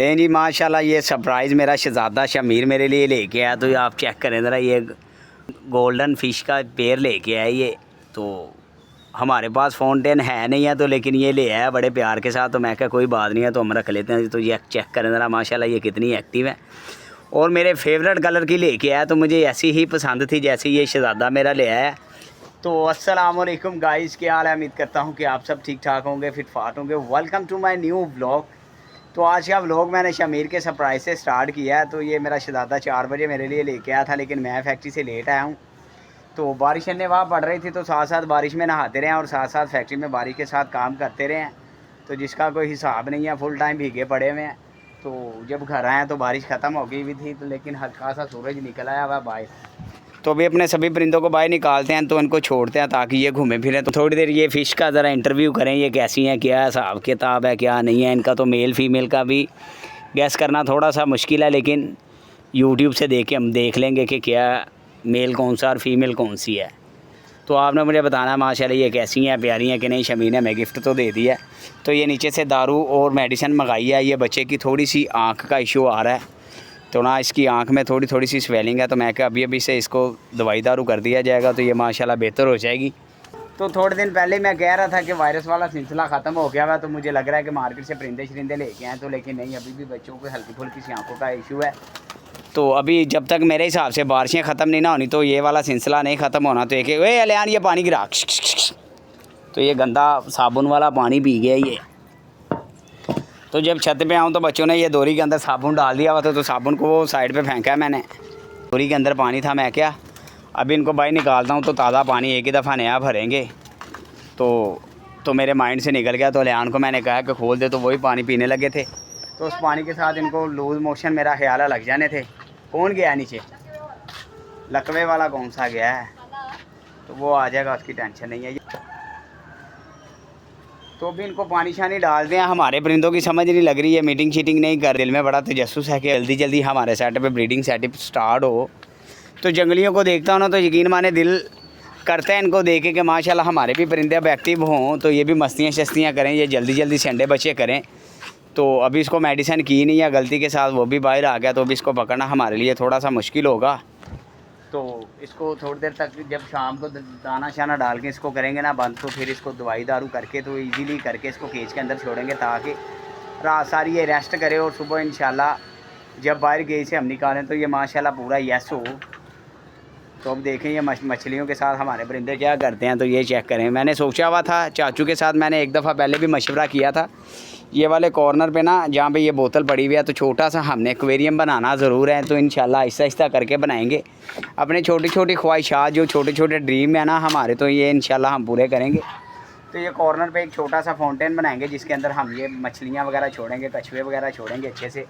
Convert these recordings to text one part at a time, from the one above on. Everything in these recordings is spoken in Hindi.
नहीं जी माशाल्लाह, ये सरप्राइज़ मेरा शहज़ादा शमीर मेरे लिए लेके आया। तो ये आप चेक करें ज़रा, ये गोल्डन फ़िश का पेयर लेके आया ये। तो हमारे पास फाउंटेन है नहीं है, तो लेकिन ये ले आया बड़े प्यार के साथ। तो मैं कहा कोई बात नहीं है, तो हम रख लेते हैं। तो ये चेक करें ज़रा माशाल्लाह, ये कितनी एक्टिव है। और मेरे फेवरेट कलर की लेके आया, तो मुझे ऐसी ही पसंद थी जैसी ये शहज़ादा मेरा ले आया। तो अस्सलाम वालेकुम गाइस, क्या हाल है? उम्मीद करता हूँ कि आप सब ठीक ठाक होंगे, फिट फाट होंगे। Welcome to my new vlog. तो आज का व्लॉग मैंने शमीर के सरप्राइज़ से स्टार्ट किया है। तो ये मेरा शहज़ादा 4 बजे मेरे लिए लेके आया था, लेकिन मैं फैक्ट्री से लेट आया हूँ। तो बारिश ने वहाँ पड़ रही थी, तो साथ साथ बारिश में नहाते रहे हैं और साथ साथ फैक्ट्री में बारिश के साथ काम करते रहे हैं। तो जिसका कोई हिसाब नहीं है, फुल टाइम भीगे पड़े हुए हैं। तो जब घर आए तो बारिश ख़त्म हो गई हुई थी, तो लेकिन हल्का सा सूरज निकल आया हुआ बाहर। तो अभी अपने सभी परिंदों को बाहर निकालते हैं, तो उनको छोड़ते हैं ताकि ये घूमे फिरें। तो थोड़ी देर ये फ़िश का ज़रा इंटरव्यू करें, ये कैसी हैं, क्या हिसाब किताब है, क्या नहीं है इनका। तो मेल फीमेल का भी गैस करना थोड़ा सा मुश्किल है, लेकिन यूट्यूब से देख के हम देख लेंगे कि क्या मेल कौन सा और फीमेल कौन सी है। तो आपने मुझे बताना माशाल्लाह ये कैसी हैं, प्यारी हैं कि नहीं। शमीर ने हमें गिफ्ट तो दे दिया है। तो ये नीचे से दारू और मेडिसिन मंगाई है। ये बच्चे की थोड़ी सी आँख का इशू आ रहा है, तो ना इसकी आंख में थोड़ी सी स्वेलिंग है। तो मैं कहा अभी से इसको दवाई दारू कर दिया जाएगा, तो ये माशाल्लाह बेहतर हो जाएगी। तो थोड़े दिन पहले मैं कह रहा था कि वायरस वाला सिलसिला ख़त्म हो गया हुआ, तो मुझे लग रहा है कि मार्केट से परिंदे शरिंदे लेके आए। तो लेकिन नहीं, अभी भी बच्चों को हल्की फुल्की सी आँखों का इशू है। तो अभी जब तक मेरे हिसाब से बारिशें ख़त्म नहीं ना होनी, तो ये वाला सिलसिला नहीं ख़त्म होना। तो एक अलियान ये पानी गिरा, तो ये गंदा साबुन वाला पानी पी गया ये। तो जब छत पे आऊँ तो बच्चों ने ये दोरी के अंदर साबुन डाल दिया हुआ था, तो साबुन को वो साइड पे फेंका है मैंने। दोरी के अंदर पानी था। मैं क्या अभी इनको बाहर निकालता हूँ, तो ताज़ा पानी एक ही दफ़ा नया भरेंगे। तो मेरे माइंड से निकल गया। तो लियान को मैंने कहा कि खोल दे, तो वही पानी पीने लगे थे। तो उस पानी के साथ इनको लूज़ मोशन मेरा ख्याल है लग जाने थे। कौन गया नीचे? लकवे वाला कौन सा गया है? तो वो आ जाएगा, उसकी टेंशन नहीं है। तो भी इनको पानी शानी डाल दें। हमारे परिंदों की समझ नहीं लग रही है, मीटिंग शीटिंग नहीं कर। दिल में बड़ा तजस्सुस है कि जल्दी जल्दी हमारे सेटअप पे ब्रीडिंग सेटअप स्टार्ट हो। तो जंगलियों को देखता हूँ ना, तो यकीन माने दिल करता है इनको देखे कि माशाल्लाह हमारे भी परिंदे अब एक्टिव हों, तो ये भी मस्तियाँ शस्तियाँ करें, ये जल्दी जल्दी से अंडे बच्चे करें। तो अभी इसको मेडिसिन की नहीं है, गलती के साथ वो भी बाहर आ गया। तो अभी इसको पकड़ना हमारे लिए थोड़ा सा मुश्किल होगा। तो इसको थोड़ी देर तक, जब शाम को दाना शाना डाल के इसको करेंगे ना बंद, तो फिर इसको दवाई दारू करके, तो इजीली करके इसको केज के अंदर छोड़ेंगे, ताकि रात सारी ये रेस्ट करे। और सुबह इंशाल्लाह जब बाहर केज से हम निकालें, तो ये माशाल्लाह पूरा यस हो। तो अब देखें ये मछलियों के साथ हमारे परिंदे क्या करते हैं। तो ये चेक करें। मैंने सोचा हुआ था, चाचू के साथ मैंने एक दफ़ा पहले भी मशवरा किया था। ये वाले कॉर्नर पे ना, जहाँ पे ये बोतल पड़ी हुई है, तो छोटा सा हमने एक्वेरियम बनाना ज़रूर है। तो इंशाल्लाह आहिस्ता आहिस्ता करके बनाएंगे। अपने छोटी छोटी ख्वाहिशात, जो छोटे छोटे ड्रीम है ना हमारे, तो ये इंशाल्लाह हम पूरे करेंगे। तो ये कॉर्नर पे एक छोटा सा फाउंटेन बनाएंगे, जिसके अंदर हम ये मछलियाँ वगैरह छोड़ेंगे, कछुए वगैरह छोड़ेंगे अच्छे से।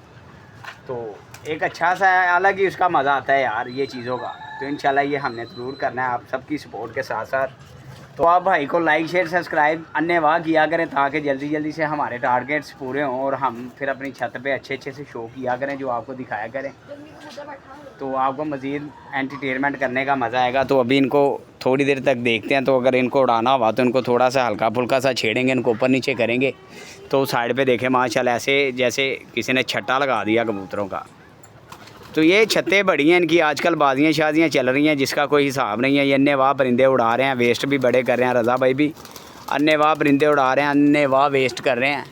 तो एक अच्छा सा अलग ही उसका मज़ा आता है यार ये चीज़ों का। तो इंशाल्लाह ये हमने ज़रूर करना है, आप सबकी सपोर्ट के साथ साथ। तो आप भाई को लाइक शेयर सब्सक्राइब अन्यवाह किया करें, ताकि जल्दी जल्दी से हमारे टारगेट्स पूरे हों और हम फिर अपनी छत पे अच्छे अच्छे से शो किया करें, जो आपको दिखाया करें। तो आपको मज़ीद एंटरटेनमेंट करने का मज़ा आएगा। तो अभी इनको थोड़ी देर तक देखते हैं। तो अगर इनको उड़ाना हुआ, तो इनको थोड़ा सा हल्का फुल्का सा छेड़ेंगे, इनको ऊपर नीचे करेंगे। तो साइड पे देखें माशाल्लाह, ऐसे जैसे किसी ने छट्टा लगा दिया कबूतरों का। तो ये छतें बड़ी हैं इनकी, आजकल बाजियाँ शाजियाँ चल रही हैं, जिसका कोई हिसाब नहीं है। ये अन्य वाह परिंदे उड़ा रहे हैं, वेस्ट भी बड़े कर रहे हैं। रज़ा भाई भी अन्य वाह परिंदे उड़ा रहे हैं, अन्य वाह वेस्ट कर रहे हैं।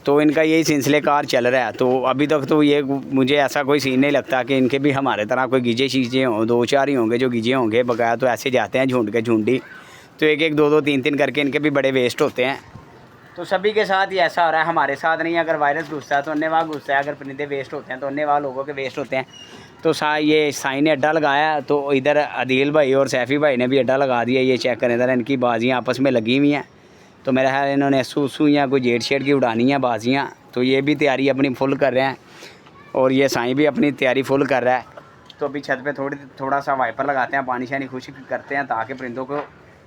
तो इनका यही सिलसिलेकार चल रहा है। तो अभी तक तो ये मुझे ऐसा कोई सीन नहीं लगता कि इनके भी हमारे तरह कोई गीजे शीजे हों। 2-4 ही होंगे जो गीजे होंगे, बकाया तो ऐसे जाते हैं झुंड के झुंडी। तो एक एक 2-2 3-3 करके इनके भी बड़े वेस्ट होते हैं। तो सभी के साथ ही ऐसा हो रहा है, हमारे साथ नहीं। अगर वायरस घुसता है तो अन्य वाह घुसता है, अगर परिंदे वेस्ट होते हैं तो अन्य वाह लोगों के वेस्ट होते हैं। तो ये साई ने अड्डा लगाया, तो इधर अदील भाई और सैफ़ी भाई ने भी अड्डा लगा दिया। ये चेक करें इधर, इनकी बाजियाँ आपस में लगी हुई हैं। तो मेरा ख्याल इन्होंने सूसू या कोई जेट शेड की उड़ानी है बाजियाँ। तो ये भी तैयारी अपनी फुल कर रहे हैं, और ये साई भी अपनी तैयारी फुल कर रहा है। तो अभी छत पे थोड़ा सा वाइपर लगाते हैं, पानी शानी खुश्क करते हैं, ताकि परिंदों को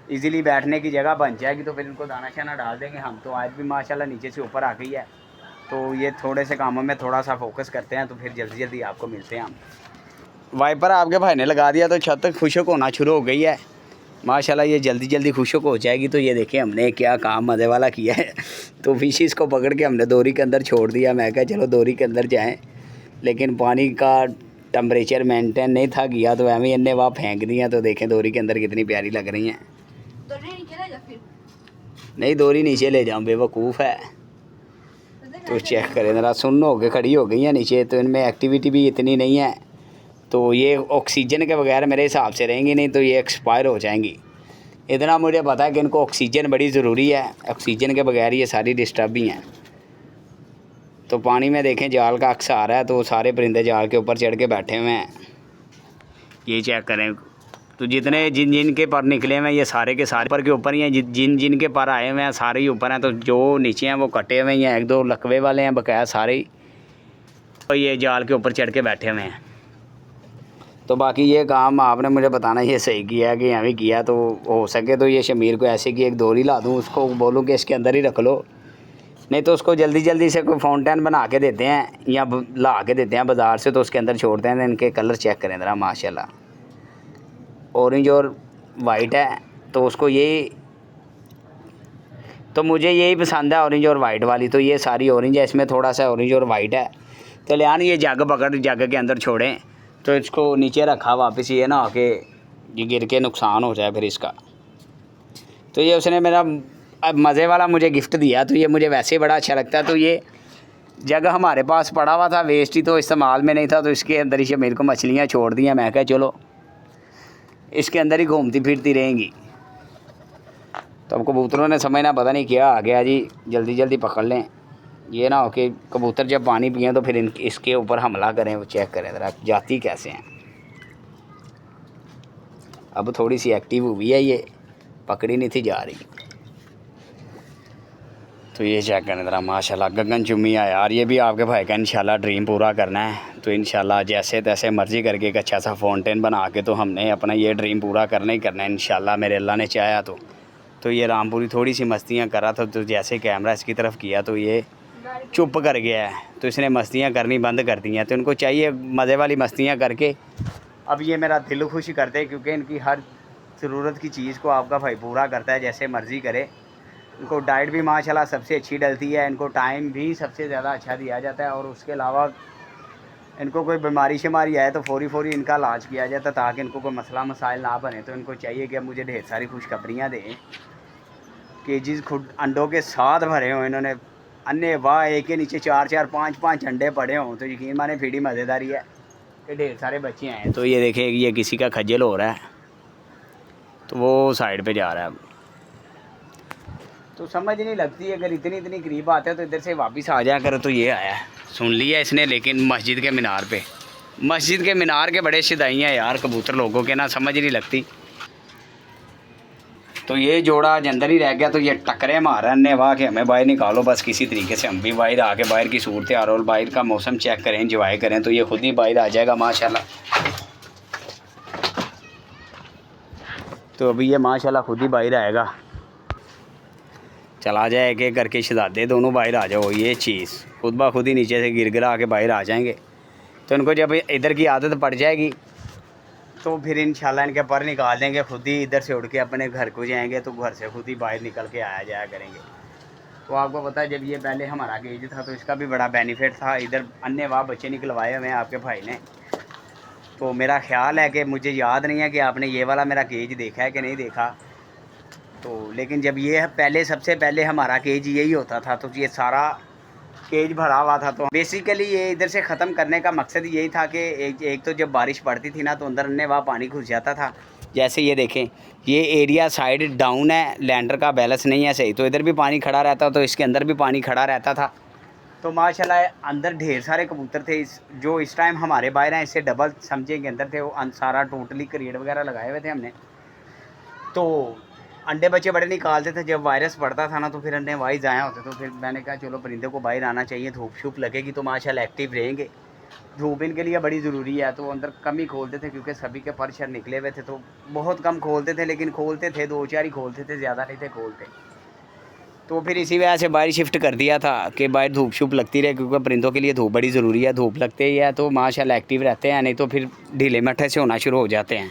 इजीली बैठने की जगह बन जाएगी। तो फिर इनको दाना शाना डाल देंगे हम। तो आज भी माशाल्लाह नीचे से ऊपर आ गई है। तो ये थोड़े से कामों में थोड़ा सा फोकस करते हैं, तो फिर जल्दी जल्दी आपको मिलते हैं हम। वाइपर आपके भाई ने लगा दिया, तो छत खुश्क होना शुरू हो गई है। माशाल्लाह ये जल्दी जल्दी खुशक हो जाएगी। तो ये देखें हमने क्या काम मज़े वाला किया है। तो फिशिस को पकड़ के हमने दोरी के अंदर छोड़ दिया। मैं कहा चलो दोरी के अंदर जाएं, लेकिन पानी का टेम्परेचर मेंटेन नहीं था किया, तो हमें इन्हें वहाँ फेंक दिया। तो देखें दोरी के अंदर कितनी प्यारी लग रही हैं। नहीं दोरी नीचे ले जाऊँ, बेवकूफ़ है। तो चेक करें ज़रा, सुन्न हो के खड़ी हो गई हैं नीचे। तो इनमें एक्टिविटी भी इतनी नहीं है। तो ये ऑक्सीजन के बगैर मेरे हिसाब से रहेंगी, नहीं तो ये एक्सपायर हो जाएंगी। इतना मुझे पता है कि इनको ऑक्सीजन बड़ी ज़रूरी है। ऑक्सीजन के बगैर ये सारी डिस्टर्ब ही हैं। तो पानी में देखें जाल का अक्स आ रहा है, तो सारे परिंदे जाल के ऊपर चढ़ के बैठे हुए हैं। ये चेक करें, तो जितने जिन जिन के पर निकले हुए हैं ये सारे के सारे पर के ऊपर ही हैं। जिन जिन के पर आए हुए हैं सारे ही ऊपर हैं। तो जो नीचे हैं वो कटे हुए हैं, एक दो लकवे वाले हैं, बकाया सारे ही तो ये जाल के ऊपर चढ़ के बैठे हुए हैं। तो बाकी ये काम आपने मुझे बताना ये सही किया कि हमें किया। तो हो सके तो ये शमीर को ऐसे कि एक दोरी ला दूँ, उसको बोलूँ कि इसके अंदर ही रख लो, नहीं तो उसको जल्दी जल्दी से कोई फाउंटेन बना के देते हैं या ला के देते हैं बाज़ार से, तो उसके अंदर छोड़ते हैं। इनके कलर चेक करें ज़रा, माशाल्लाह ऑरेंज और वाइट है। तो उसको यही, तो मुझे यही पसंद है ऑरेंज और वाइट वाली। तो ये सारी ऑरेंज है, इसमें थोड़ा सा ऑरेंज और वाइट है। तो लियान ये जग पकड़ जग के अंदर छोड़ें। तो इसको नीचे रखा वापस, ये ना आके ये गिर के नुकसान हो जाए फिर इसका। तो ये उसने मेरा मज़े वाला मुझे गिफ्ट दिया, तो ये मुझे वैसे ही बड़ा अच्छा लगता है। तो ये जग हमारे पास पड़ा हुआ था, वेस्ट ही, तो इस्तेमाल में नहीं था। तो इसके अंदर ही मेरे को मछलियाँ छोड़ दी हैं। मैं कहा चलो इसके अंदर ही घूमती फिरती रहेंगी। तो अब कबूतरों ने समझना पता नहीं क्या आ गया जी, जल्दी जल्दी पकड़ लें। ये ना हो कि कबूतर जब पानी पिए तो फिर इसके ऊपर हमला करें। वो चेक करें ज़रा जाती कैसे हैं। अब थोड़ी सी एक्टिव हुई है, ये पकड़ी नहीं थी जा रही। तो ये चेक करें ज़रा, माशाल्लाह गगन चुम्मी है यार। ये भी आपके भाई का इंशाल्लाह ड्रीम पूरा करना है। तो इंशाल्लाह जैसे तैसे मर्ज़ी करके एक अच्छा सा फाउंटेन बना के तो हमने अपना ये ड्रीम पूरा करना ही करना है इंशाल्लाह, मेरे अल्लाह ने चाहा तो ये रामपुरी थोड़ी सी मस्तियाँ करा था। तो जैसे कैमरा इसकी तरफ किया तो ये चुप कर गया है। तो इसने मस्तियाँ करनी बंद कर दी हैं। तो इनको चाहिए मज़े वाली मस्तियाँ करके अब ये मेरा दिल खुश करते हैं, क्योंकि इनकी हर ज़रूरत की चीज़ को आपका भाई पूरा करता है जैसे मर्ज़ी करे। इनको डाइट भी माशाल्लाह सबसे अच्छी डलती है, इनको टाइम भी सबसे ज़्यादा अच्छा दिया जाता है। और उसके अलावा इनको कोई बीमारी शिमारी आए तो फ़ौरी इनका इलाज किया जाता है, ताकि इनको कोई मसला मसाइल ना बने। तो इनको चाहिए कि अब मुझे ढेर सारी खुशखबरियाँ दें। केजीज़ खुद अंडों के साथ भरे हों इन्होंने, अन्य वाह एक के नीचे 4-4 5-5 अंडे पड़े हों। तो यकीन माने फीडी मज़ेदारी है कि ढेर सारे बच्चे हैं। तो ये देखें ये किसी का खज्जल हो रहा है, तो वो साइड पे जा रहा है। तो समझ नहीं लगती, अगर इतनी करीब आते हैं तो इधर से वापस आ जाया करो। तो ये आया है, सुन लिया इसने, लेकिन मस्जिद के मीनार पे, मस्जिद के मीनार के बड़े शिदाई हैं यार कबूतर लोगों के, ना समझ नहीं लगती। तो ये जोड़ा आज अंदर ही रह गया। तो ये टकरे मार रहा है वाह कि हमें बाहर निकालो बस किसी तरीके से। हम भी बाहर आके बाहर की सूरत आ और बाहर का मौसम चेक करें, इंजॉय करें। तो ये खुद ही बाहर आ जाएगा माशाल्लाह। तो अभी ये माशाल्लाह खुद ही बाहर आएगा, चला जाए एक एक करके शहजादे दोनों बाहर आ जाओ। ये चीज़ खुद ब खुद ही नीचे से गिर गिरा के बाहर आ जाएंगे। तो इनको जब इधर की आदत पड़ जाएगी तो फिर इंशाल्लाह इनके पर निकाल देंगे, खुद ही इधर से उड़ के अपने घर को जाएंगे। तो घर से खुद ही बाहर निकल के आया जाया करेंगे। तो आपको पता है जब ये पहले हमारा केज था तो इसका भी बड़ा बेनिफिट था। इधर अन्य वाह बच्चे निकलवाए हुए हैं आपके भाई ने। तो मेरा ख्याल है कि मुझे याद नहीं है कि आपने ये वाला मेरा केज देखा है कि नहीं देखा। तो लेकिन जब ये पहले सबसे पहले हमारा केज यही होता था, तो ये सारा केज भरा हुआ था। तो बेसिकली ये इधर से ख़त्म करने का मकसद यही था कि एक तो जब बारिश पड़ती थी ना तो अंदर अन्य वहाँ पानी घुस जाता था। जैसे ये देखें ये एरिया साइड डाउन है, लैंडर का बैलेंस नहीं है सही, तो इधर भी पानी खड़ा रहता, तो इसके अंदर भी पानी खड़ा रहता था। तो माशाल्लाह अंदर ढेर सारे कबूतर थे जो इस टाइम हमारे बाहर हैं, इससे डबल समझे के अंदर थे। वो सारा टोटली क्रेट वगैरह लगाए हुए थे हमने। तो अंडे बच्चे बड़े निकालते थे। जब वायरस पड़ता था ना तो फिर अंडे वाइज आए होते। तो फिर मैंने कहा चलो परिंदे को बाहर आना चाहिए, धूप शूप लगेगी तो माशाल्लाह एक्टिव रहेंगे। धूप इनके लिए बड़ी ज़रूरी है। तो अंदर कम ही खोलते थे क्योंकि सभी के पर शर निकले हुए थे, तो बहुत कम खोलते थे। लेकिन खोलते थे 2-4 ही खोलते थे, ज़्यादा नहीं थे खोलते। तो फिर इसी वजह से बाहर शिफ्ट कर दिया था कि बाहर धूप शूप लगती रहे, क्योंकि परिंदों के लिए धूप बड़ी ज़रूरी है। धूप लगते ही है तो माशाल्लाह एक्टिव रहते हैं, नहीं तो फिर ढीले मट्ठे से होना शुरू हो जाते हैं।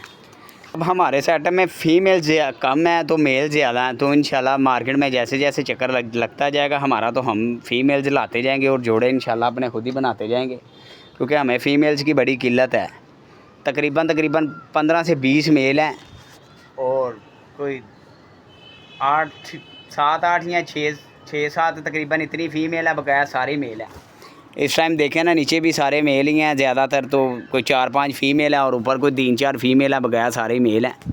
अब हमारे सेटअप में फ़ीमेल कम है तो मेल ज़्यादा हैं, तो इंशाल्लाह मार्केट में जैसे जैसे चक्कर लगता जाएगा हमारा, तो हम फ़ीमेल्स लाते जाएंगे और जोड़े इंशाल्लाह अपने खुद ही बनाते जाएंगे, क्योंकि हमें फ़ीमेल्स की बड़ी किल्लत है। तकरीबन 15 से 20 मेल हैं और कोई 7 8 या 6 7 तकरीबन इतनी फ़ीमेल है, बकाया सारे मेल हैं। इस टाइम देखें ना, नीचे भी सारे मेल ही हैं ज़्यादातर, तो कोई 4 5 फ़ीमेल है और ऊपर कोई 3 4 फ़ीमेल है, बकाया सारे मेल हैं।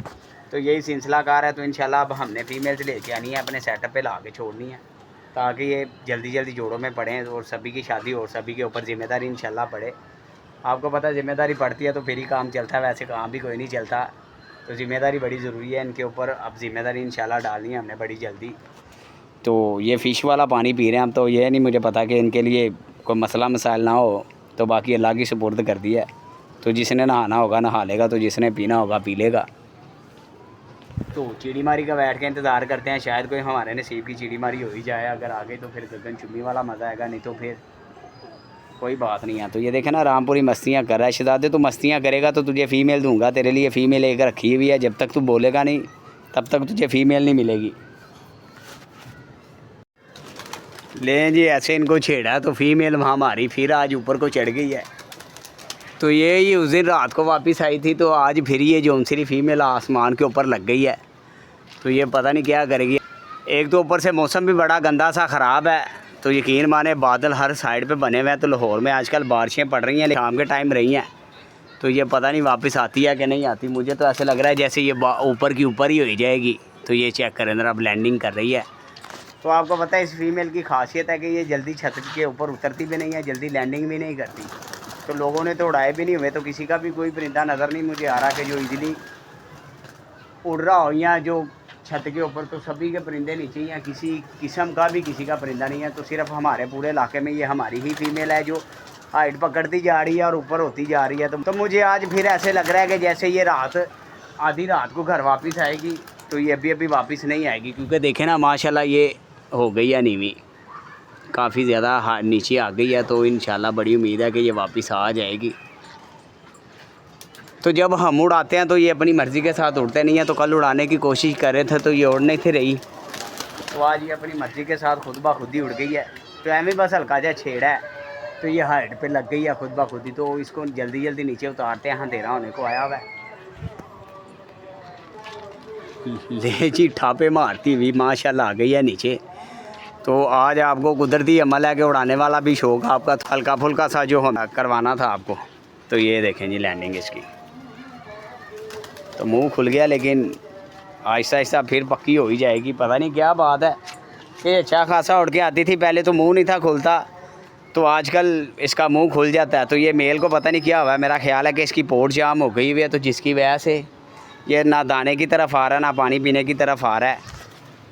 तो यही सिलसिलाकार है। तो इंशाल्लाह अब हमने फ़ीमेल्स लेके आनी है, अपने सेटअप पे ला के छोड़नी है, ताकि ये जल्दी जल्दी जोड़ों में पड़ें और सभी की शादी और सभी के ऊपर ज़िम्मेदारी इंशाल्लाह पड़े। आपको पता है ज़िम्मेदारी पड़ती है तो फिर ही काम चलता है, वैसे काम भी कोई नहीं चलता। तो ज़िम्मेदारी बड़ी ज़रूरी है इनके ऊपर, अब ज़िम्मेदारी इंशाल्लाह डालनी है हमने बड़ी जल्दी। तो ये फ़िश वाला पानी पी रहे हैं हम, तो ये नहीं मुझे पता कि इनके लिए कोई मसला मसाइल ना हो, तो बाकी अल्लाह की सुपुर्द कर दिया है। तो जिसने नहाना होगा नहा लेगा, तो जिसने पीना होगा पी लेगा। तो चिड़ी मारी का बैठ के इंतज़ार करते हैं, शायद कोई हमारे नसीब की चिड़ी मारी हो ही जाए। अगर आ गई तो फिर गगन चुम्मी वाला मज़ा आएगा, नहीं तो फिर कोई बात नहीं है। तो ये देखे ना, रामपुरी मस्तियाँ कर रहा है। शहजादे तू मस्तियाँ करेगा तो तुझे फ़ीमेल दूंगा, तेरे लिए फ़ीमेल एक रखी हुई है, जब तक तू बोलेगा नहीं तब तक तुझे फ़ीमेल नहीं मिलेगी। ले जी, ऐसे इनको छेड़ा तो फ़ीमेल हमारी फिर आज ऊपर को चढ़ गई है। तो ये उस दिन रात को वापस आई थी, तो आज फिर ये जौनसरी फ़ीमेल आसमान के ऊपर लग गई है। तो ये पता नहीं क्या करेगी। एक तो ऊपर से मौसम भी बड़ा गंदा सा ख़राब है, तो यकीन माने बादल हर साइड पे बने हुए हैं। तो लाहौर में आजकल बारिशें पड़ रही हैं, शाम के टाइम रही हैं, तो ये पता नहीं वापस आती है कि नहीं आती। मुझे तो ऐसे लग रहा है जैसे ये ऊपर की ऊपर ही हो जाएगी। तो ये चेक करें ज़रा, अब लैंडिंग कर रही है। तो आपको पता है इस फीमेल की खासियत है कि ये जल्दी छत के ऊपर उतरती भी नहीं है, जल्दी लैंडिंग भी नहीं करती। तो लोगों ने तो उड़ाए भी नहीं हुए, तो किसी का भी कोई परिंदा नज़र नहीं मुझे आ रहा कि जो इजीली उड़ रहा हो, या जो छत के ऊपर। तो सभी के परिंदे नीचे ही हैं, किसी किस्म का भी किसी का परिंदा नहीं है। तो सिर्फ हमारे पूरे इलाके में ये हमारी ही फीमेल है जो हाइट पकड़ती जा रही है और ऊपर होती जा रही है। तो मुझे आज फिर ऐसे लग रहा है कि जैसे ये आधी रात को घर वापस आएगी, तो ये अभी वापस नहीं आएगी, क्योंकि देखें ना माशाल्लाह ये हो गई है नीवी, काफ़ी ज़्यादा नीचे आ गई है। तो इंशाल्लाह बड़ी उम्मीद है कि ये वापस आ जाएगी। तो जब हम उड़ाते हैं तो ये अपनी मर्ज़ी के साथ उड़ते नहीं हैं। तो कल उड़ाने की कोशिश कर रहे थे तो ये उड़ नहीं थी रही, तो आज ये अपनी मर्ज़ी के साथ खुद ब खुद ही उड़ गई है। तो एवं बस हल्का जा छेड़ा है, तो ये हाइट पे लग गई है खुद ब खुद ही। तो इसको जल्दी जल्दी नीचे उतारते हैं, अंधेरा होने को आया हुआ है। ले जी, ठापे मारती हुई माशाल्लाह आ गई है नीचे। तो आज आपको कुदरती अमल है कि उड़ाने वाला भी शौक़ आपका हल्का फुल्का सा जो करवाना था आपको। तो ये देखें जी लैंडिंग इसकी, तो मुंह खुल गया, लेकिन आहिस्ता आहिस्ता फिर पक्की हो ही जाएगी। पता नहीं क्या बात है, ये अच्छा खासा उड़ के आती थी पहले, तो मुंह नहीं था खुलता, तो आजकल इसका मुंह खुल जाता है। तो ये मेल को पता नहीं क्या हुआ है, मेरा ख्याल है कि इसकी पोर्ट जाम हो गई हुई है, तो जिसकी वजह से ये ना दाने की तरफ आ रहा है ना पानी पीने की तरफ आ रहा है।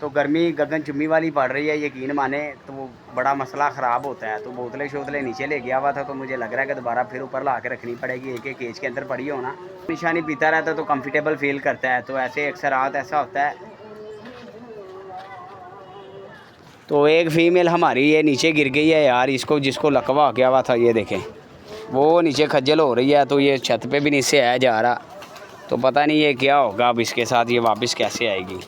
तो गर्मी गगन चुम्मी वाली पड़ रही है यकीन माने, तो वो बड़ा मसला ख़राब होता है। तो बोतलें शोतलें नीचे ले गया हुआ था, तो मुझे लग रहा है कि दोबारा फिर ऊपर ला के रखनी पड़ेगी। एक एक केज के अंदर पड़ी हो ना, निशानी पीता रहता है तो कंफर्टेबल फील करता है। तो ऐसे अक्सर रात ऐसा होता है। तो एक फ़ीमेल हमारी ये नीचे गिर गई है यार, इसको जिसको लकवा गया हुआ था ये देखें, वो नीचे खज्जल हो रही है। तो ये छत पे भी नीचे आया जा रहा, तो पता नहीं ये क्या होगा अब इसके साथ, ये वापस कैसे आएगी।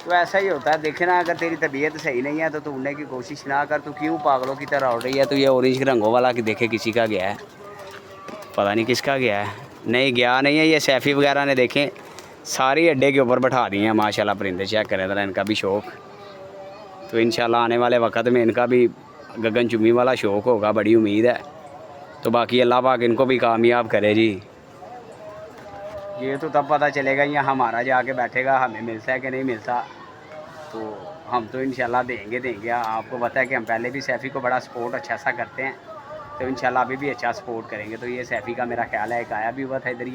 तो ऐसा ही होता है। देखे ना, अगर तेरी तबीयत सही नहीं है तो तू उड़ने की कोशिश ना कर, तू क्यों पागलों की तरह उड़ रही है। तो ये ऑरेंज रंगों वाला कि देखे किसी का गया है, पता नहीं किसका गया है। नहीं गया नहीं है, ये सैफ़ी वगैरह ने देखें सारी अड्डे के ऊपर बैठा दिए हैं माशाल्लाह परिंदे। चेक करें ज़रा, इनका भी शौक़। तो इंशाल्लाह आने वाले वक्त में इनका भी गगन चुम्मी वाला शौक़ होगा, बड़ी उम्मीद है। तो बाकी अल्लाह पाक इनको भी कामयाब करे जी। ये तो तब पता चलेगा ये हमारा जाके बैठेगा, हमें मिलता है कि नहीं मिलता। तो हम तो इंशाल्लाह देंगे। आपको पता है कि हम पहले भी सैफ़ी को बड़ा सपोर्ट अच्छा सा करते हैं, तो इंशाल्लाह अभी भी अच्छा सपोर्ट करेंगे। तो ये सैफ़ी का मेरा ख्याल है एक आया भी हुआ था इधर,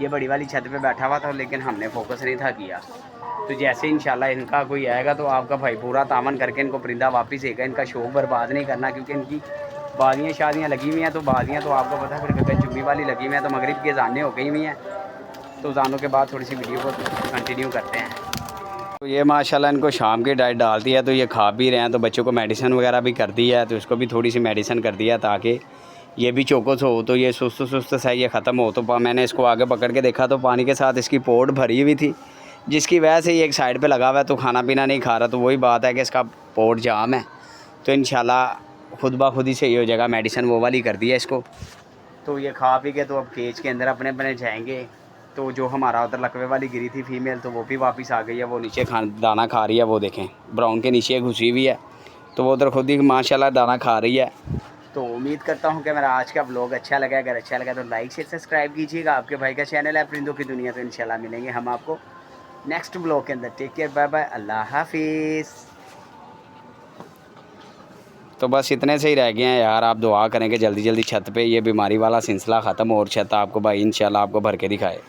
ये बड़ी वाली छत पे बैठा हुआ था, लेकिन हमने फोकस नहीं था किया। तो जैसे इंशाल्लाह इनका कोई आएगा तो आपका भाई पूरा तामन करके इनको परिंदा वापस देगा। इनका शौक़ बर्बाद नहीं करना, क्योंकि इनकी बाजियाँ शादियाँ लगी हुई हैं। तो बाजियाँ तो आपको पता है फिर गगन चुम्मी वाली लगी हुई हैं। तो मगरिब की अज़ानें हो गई हुई हैं, तो अज़ानों के बाद थोड़ी सी वीडियो को कंटिन्यू करते हैं। तो ये माशाल्लाह इनको शाम की डाइट डाल दी है, तो ये खा भी रहे हैं। तो बच्चों को मेडिसिन वगैरह भी कर दी है, तो इसको भी थोड़ी सी मेडिसिन कर दिया ताकि ये भी चौकोस हो तो ये सुस्त सुस्त सा ये ख़त्म हो। तो मैंने इसको आगे पकड़ के देखा तो पानी के साथ इसकी पोर्ट भरी हुई थी, जिसकी वजह से ये एक साइड पे लगा हुआ है तो खाना पीना नहीं खा रहा। तो वही बात है कि इसका पोर्ट जाम है, तो इंशाल्लाह खुद ब खुद ही सही हो जाएगा। मेडिसिन वो वाली कर दी है इसको। तो ये खा पी के तो अब केज के अंदर अपने अपने जाएंगे। तो जो हमारा उधर लकवे वाली गिरी थी फीमेल, तो वो भी वापस आ गई है। वो नीचे दाना खा रही है, वो देखें ब्राउन के नीचे घुसी हुई है। तो वो उधर खुद ही माशाल्लाह दाना खा रही है। तो उम्मीद करता हूँ कि मेरा आज का ब्लॉग अच्छा लगा। अगर अच्छा लगा तो लाइक शेयर सब्सक्राइब कीजिएगा। आपके भाई का चैनल है परिंदों की दुनिया। तो इंशाल्लाह मिलेंगे हम आपको नेक्स्ट ब्लॉग के अंदर। टेक केयर, बाय बाय, अल्लाह हाफिज़। तो बस इतने से ही रह गए हैं यार। आप दुआ करें कि जल्दी जल्दी छत पे ये बीमारी वाला सिलसिला ख़त्म हो और छत आपको भाई इंशाल्लाह आपको भर के दिखाए।